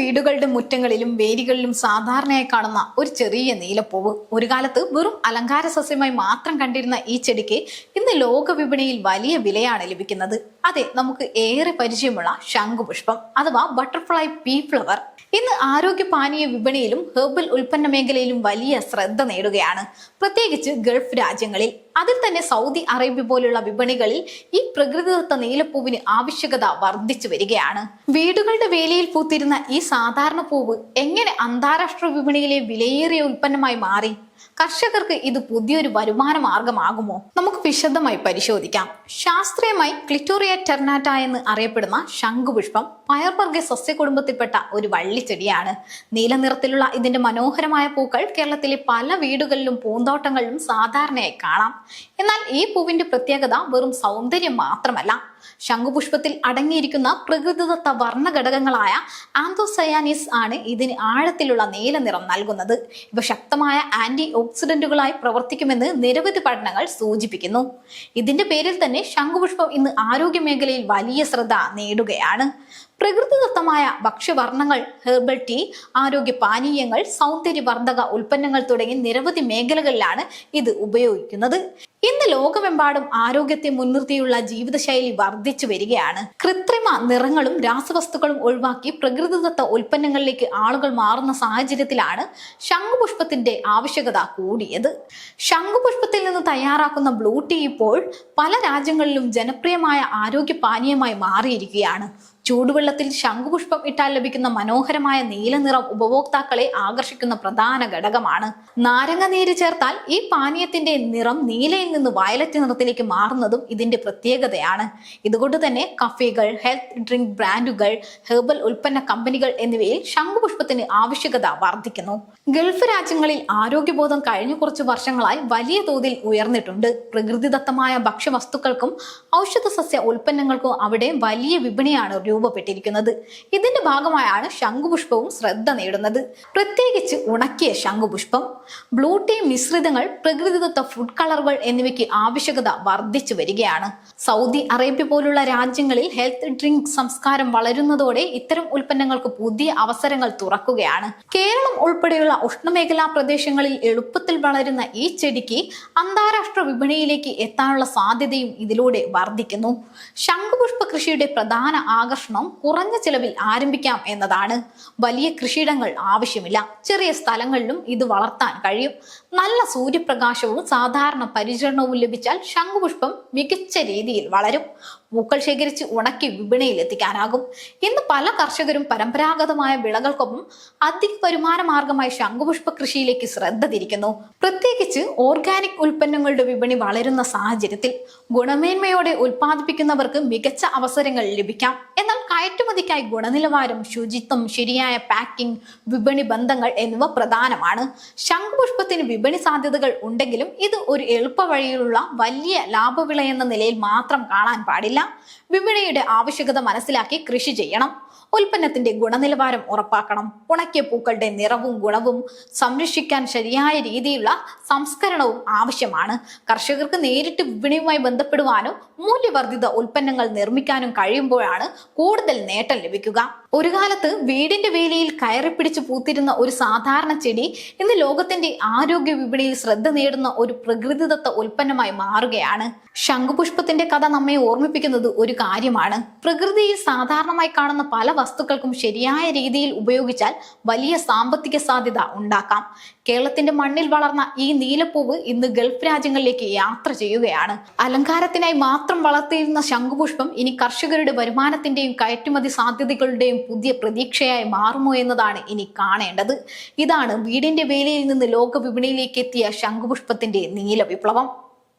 വീടുകളുടെ മുറ്റങ്ങളിലും വേലികളിലും സാധാരണയായി കാണുന്ന ഒരു ചെറിയ നീലപ്പൂവ് ഒരു കാലത്ത് വെറും അലങ്കാര സസ്യമായി മാത്രം കണ്ടിരുന്ന ഈ ചെടിക്ക് ഇന്ന് ലോക വിപണിയിൽ വലിയ വിലയാണ് ലഭിക്കുന്നത്. അതെ, നമുക്ക് ഏറെ പരിചയമുള്ള ശംഖുപുഷ്പം അഥവാ ബട്ടർഫ്ലൈ പീ ഫ്ലവർ ഇന്ന് ആരോഗ്യപാനീയ വിപണിയിലും ഹെർബൽ ഉൽപ്പന്ന മേഖലയിലും വലിയ ശ്രദ്ധ നേടുകയാണ്, പ്രത്യേകിച്ച് ഗൾഫ് രാജ്യങ്ങളിൽ. അതിൽ തന്നെ സൗദി അറേബ്യ പോലുള്ള വിപണികളിൽ ഈ പ്രകൃതിദത്ത നീലപ്പൂവിന് ആവശ്യകത വർദ്ധിച്ചു വരികയാണ്. വീടുകളുടെ വേലിയിൽ പൂത്തിരുന്ന ഈ സാധാരണ പൂവ് എങ്ങനെ അന്താരാഷ്ട്ര വിപണിയിലെ വിലയേറിയ ഉൽപ്പന്നമായി മാറി? കർഷകർക്ക് ഇത് പുതിയൊരു വരുമാന മാർഗമാകുമോ? നമുക്ക് വിശദമായി പരിശോധിക്കാം. ശാസ്ത്രീയമായി ക്ലിറ്റോറിയ ടെർനാറ്റ എന്ന് അറിയപ്പെടുന്ന ശംഖുപുഷ്പം പയർവർഗ സസ്യകുടുംബത്തിൽപ്പെട്ട ഒരു വള്ളിച്ചെടിയാണ്. നീല നിറത്തിലുള്ള ഇതിന്റെ മനോഹരമായ പൂക്കൾ കേരളത്തിലെ പല വീടുകളിലും പൂന്തോട്ടങ്ങളിലും സാധാരണയായി കാണാം. എന്നാൽ ഈ പൂവിന്റെ പ്രത്യേകത വെറും സൗന്ദര്യം മാത്രമല്ല, ശംഖുപുഷ്പത്തിൽ അടങ്ങിയിരിക്കുന്ന പ്രകൃതിദത്ത വർണ്ണ ഘടകങ്ങളായ ആന്തോസയാനിസ് ആണ് ഇതിന് ആഴത്തിലുള്ള നീല നിറം നൽകുന്നത്. ഇവ ശക്തമായ ആന്റി ഓക്സിഡന്റുകളായി പ്രവർത്തിക്കുമെന്ന് നിരവധി പഠനങ്ങൾ സൂചിപ്പിക്കുന്നു. ഇതിന്റെ പേരിൽ തന്നെ ശംഖുപുഷ്പം ഇന്ന് ആരോഗ്യ മേഖലയിൽ വലിയ ശ്രദ്ധ നേടുകയാണ്. പ്രകൃതിദത്തമായ ഭക്ഷ്യവർണ്ണങ്ങൾ, ഹെർബൽ ടീ, ആരോഗ്യ പാനീയങ്ങൾ, സൗന്ദര്യവർദ്ധക ഉൽപ്പന്നങ്ങൾ തുടങ്ങി നിരവധി മേഖലകളിലാണ് ഇത് ഉപയോഗിക്കുന്നത്. ഇന്ന് ലോകമെമ്പാടും ആരോഗ്യത്തെ മുൻനിർത്തിയുള്ള ജീവിതശൈലി വർദ്ധിച്ചു വരികയാണ്. കൃത്രിമ നിറങ്ങളും രാസവസ്തുക്കളും ഒഴിവാക്കി പ്രകൃതിദത്ത ഉൽപ്പന്നങ്ങളിലേക്ക് ആളുകൾ മാറുന്ന സാഹചര്യത്തിലാണ് ശംഖുപുഷ്പത്തിന്റെ ആവശ്യകത കൂടിയത്. ശംഖുപുഷ്പത്തിൽ നിന്ന് തയ്യാറാക്കുന്ന ബ്ലൂ ടീ ഇപ്പോൾ പല രാജ്യങ്ങളിലും ജനപ്രിയമായ ആരോഗ്യ പാനീയമായി മാറിയിരിക്കുകയാണ്. ചൂടുവെള്ളത്തിൽ ശംഖുപുഷ്പം ഇട്ടാൽ ലഭിക്കുന്ന മനോഹരമായ നീല നിറം ഉപഭോക്താക്കളെ ആകർഷിക്കുന്ന പ്രധാന ഘടകമാണ്. നാരങ്ങ നീര് ചേർത്താൽ ഈ പാനീയത്തിന്റെ നിറം നീലയിൽ നിന്ന് വയലറ്റ് നിറത്തിലേക്ക് മാറുന്നതും ഇതിന്റെ പ്രത്യേകതയാണ്. ഇതുകൊണ്ട് തന്നെ കഫേകൾ, ഹെൽത്ത് ഡ്രിങ്ക് ബ്രാൻഡുകൾ, ഹെർബൽ ഉൽപ്പന്ന കമ്പനികൾ എന്നിവയിൽ ശംഖുപുഷ്പത്തിന് ആവശ്യകത വർദ്ധിക്കുന്നു. ഗൾഫ് രാജ്യങ്ങളിൽ ആരോഗ്യബോധം കഴിഞ്ഞ കുറച്ച് വർഷങ്ങളായി വലിയ തോതിൽ ഉയർന്നിട്ടുണ്ട്. പ്രകൃതിദത്തമായ ഭക്ഷ്യവസ്തുക്കൾക്കും ഔഷധ സസ്യ ഉൽപ്പന്നങ്ങൾക്കും അവിടെ വലിയ വിപണിയാണ് രൂപപ്പെട്ടിരിക്കുന്നത്. ഇതിന്റെ ഭാഗമായാണ് ശംഖുപുഷ്പവും ശ്രദ്ധ നേടുന്നത്, പ്രത്യേകിച്ച് ഉണക്കിയ ശംഖുപുഷ്പം. ബ്ലൂ ടീ മിശ്രിതങ്ങൾ, പ്രകൃതിദത്ത ഫുഡ് കളറുകൾ എന്നിവയ്ക്ക് ആവശ്യകത വർദ്ധിച്ചു വരികയാണ്. സൗദി അറേബ്യ പോലുള്ള രാജ്യങ്ങളിൽ ഹെൽത്ത് ഡ്രിങ്ക് സംസ്കാരം വളരുന്നതോടെ ഇത്തരം ഉൽപ്പന്നങ്ങൾക്ക് പുതിയ അവസരങ്ങൾ തുറക്കുകയാണ്. കേരളം ഉൾപ്പെടെയുള്ള ഉഷ്ണമേഖലാ പ്രദേശങ്ങളിൽ എളുപ്പത്തിൽ വളരുന്ന ഈ ചെടിക്ക് അന്താരാഷ്ട്ര വിപണിയിലേക്ക് എത്താനുള്ള സാധ്യതയും ഇതിലൂടെ വർദ്ധിക്കുന്നു. ശംഖുപുഷ്പ കൃഷിയുടെ പ്രധാന ആകർഷണം കുറഞ്ഞ ചിലവിൽ ആരംഭിക്കാം എന്നതാണ്. വലിയ കൃഷിയിടങ്ങൾ ആവശ്യമില്ല, ചെറിയ സ്ഥലങ്ങളിലും ഇത് വളർത്താൻ കഴിയും. നല്ല സൂര്യപ്രകാശവും സാധാരണ പരിചരണവും ലഭിച്ചാൽ ശംഖുപുഷ്പം മികച്ച രീതിയിൽ വളരും. പൂക്കൾ ശേഖരിച്ച് ഉണക്കി വിപണിയിൽ എത്തിക്കാനാകും. ഇന്ന് പല കർഷകരും പരമ്പരാഗതമായ വിളകൾക്കൊപ്പം അധിക വരുമാന മാർഗമായി ശംഖുപുഷ്പ കൃഷിയിലേക്ക് ശ്രദ്ധ തിരിക്കുന്നു. പ്രത്യേകിച്ച് ഓർഗാനിക് ഉൽപ്പന്നങ്ങളുടെ വിപണി വളരുന്ന സാഹചര്യത്തിൽ ഗുണമേന്മയോടെ ഉൽപ്പാദിപ്പിക്കുന്നവർക്ക് മികച്ച അവസരങ്ങൾ ലഭിക്കാം. എന്നാൽ കയറ്റുമതിക്കായി ഗുണനിലവാരം, ശുചിത്വം, ശരിയായ പാക്കിംഗ്, വിപണി ബന്ധങ്ങൾ എന്നിവ പ്രധാനമാണ്. ശംഖുപുഷ്പത്തിന് വിപണി സാധ്യതകൾ ഉണ്ടെങ്കിലും ഇത് ഒരു എളുപ്പ വഴിയിലുള്ള വലിയ ലാഭവിള എന്ന നിലയിൽ മാത്രം കാണാൻ പാടില്ല. വിപണിയുടെ ആവശ്യകത മനസ്സിലാക്കി കൃഷി ചെയ്യണം. ഉൽപ്പന്നത്തിന്റെ ഗുണനിലവാരം ഉറപ്പാക്കണം. ഉണക്കിയ പൂക്കളുടെ നിറവും ഗുണവും സംരക്ഷിക്കാൻ ശരിയായ രീതിയിലുള്ള സംസ്കരണവും ആവശ്യമാണ്. കർഷകർക്ക് നേരിട്ട് വിപണിയുമായി ബന്ധപ്പെടുവാനും മൂല്യവർദ്ധിത ഉൽപ്പന്നങ്ങൾ നിർമ്മിക്കാനും കഴിയുമ്പോഴാണ് കൂടുതൽ നേട്ടം ലഭിക്കുക. ഒരു കാലത്ത് വീടിന്റെ വേലിയിൽ കയറിപ്പിടിച്ച് പൂത്തിരുന്ന ഒരു സാധാരണ ചെടി ഇന്ന് ലോകത്തിന്റെ ആരോഗ്യ വിപണിയിൽ ശ്രദ്ധ നേടുന്ന ഒരു പ്രകൃതിദത്ത ഉൽപ്പന്നമായി മാറുകയാണ്. ശംഖുപുഷ്പത്തിന്റെ കഥ നമ്മെ ഓർമ്മിപ്പിക്കുന്നത് ഒരു കാര്യമാണ്. പ്രകൃതിയിൽ സാധാരണമായി കാണുന്ന പല വസ്തുക്കൾക്കും ശരിയായ രീതിയിൽ ഉപയോഗിച്ചാൽ വലിയ സാമ്പത്തിക സാധ്യത ഉണ്ടാക്കാം. കേരളത്തിന്റെ മണ്ണിൽ വളർന്ന ഈ നീലപ്പൂവ് ഇന്ന് ഗൾഫ് രാജ്യങ്ങളിലേക്ക് യാത്ര ചെയ്യുകയാണ്. അലങ്കാരത്തിനായി മാത്രം വളർത്തിയിരുന്ന ശംഖുപുഷ്പം ഇനി കർഷകരുടെ വരുമാനത്തിന്റെയും കയറ്റുമതി സാധ്യതകളുടെയും പുതിയ പ്രതീക്ഷയായി മാറുമോ എന്നതാണ് ഇനി കാണേണ്ടത്. ഇതാണ് വീടിന്റെ വേലിയിൽ നിന്ന് ലോക വിപണിയിലേക്ക് എത്തിയ ശംഖുപുഷ്പത്തിന്റെ നീല വിപ്ലവം.